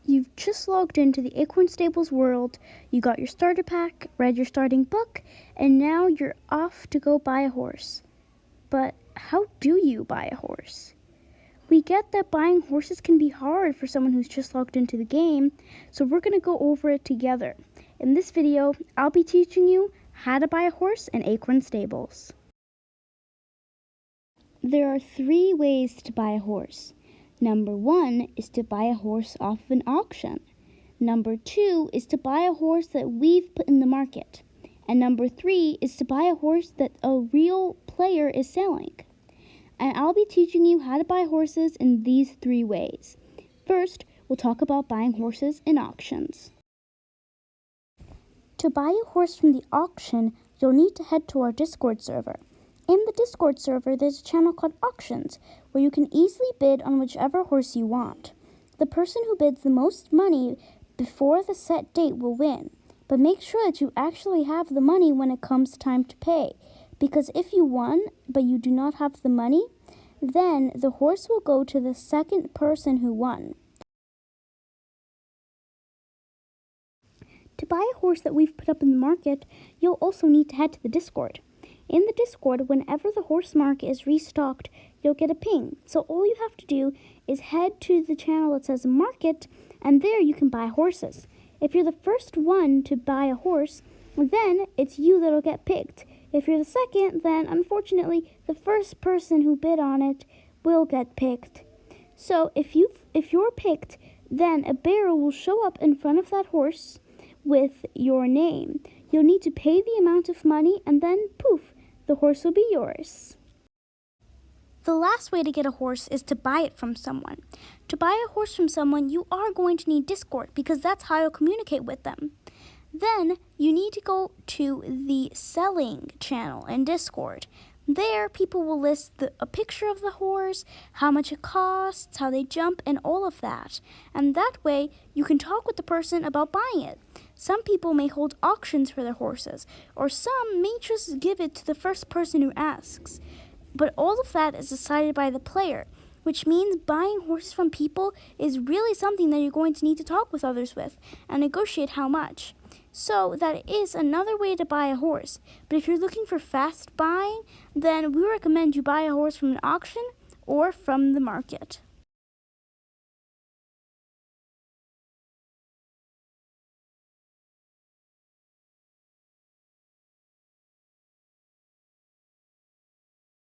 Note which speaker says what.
Speaker 1: You've just logged into the Acorn Stables world, you got your starter pack, read your starting book, and now you're off to go buy a horse. But how do you buy a horse? We get that buying horses can be hard for someone who's just logged into the game, so we're going to go over it together. In this video, I'll be teaching you how to buy a horse in Acorn Stables. There are 3 ways to buy a horse. Number 1 is to buy a horse off of an auction. Number 2 is to buy a horse that we've put in the market. And number 3 is to buy a horse that a real player is selling. And I'll be teaching you how to buy horses in these 3 ways. First, we'll talk about buying horses in auctions. To buy a horse from the auction, you'll need to head to our Discord server. In the Discord server, there's a channel called Auctions, where you can easily bid on whichever horse you want. The person who bids the most money before the set date will win. But make sure that you actually have the money when it comes time to pay. Because if you won, but you do not have the money, then the horse will go to the second person who won. To buy a horse that we've put up in the market, you'll also need to head to the Discord. In the Discord, whenever the horse market is restocked, you'll get a ping. So all you have to do is head to the channel that says Market, and there you can buy horses. If you're the first one to buy a horse, then it's you that'll get picked. If you're the second, then unfortunately the first person who bid on it will get picked. So if you're picked, then a bearer will show up in front of that horse with your name. You'll need to pay the amount of money, and then poof, the horse will be yours. The last way to get a horse is to buy it from someone. To buy a horse from someone, you are going to need Discord, because that's how you'll communicate with them. Then you need to go to the selling channel in Discord. There, people will list a picture of the horse, how much it costs, how they jump, and all of that. And that way, you can talk with the person about buying it. Some people may hold auctions for their horses, or some may just give it to the first person who asks. But all of that is decided by the player, which means buying horses from people is really something that you're going to need to talk with others with and negotiate how much. So that is another way to buy a horse. But if you're looking for fast buying, then we recommend you buy a horse from an auction or from the market.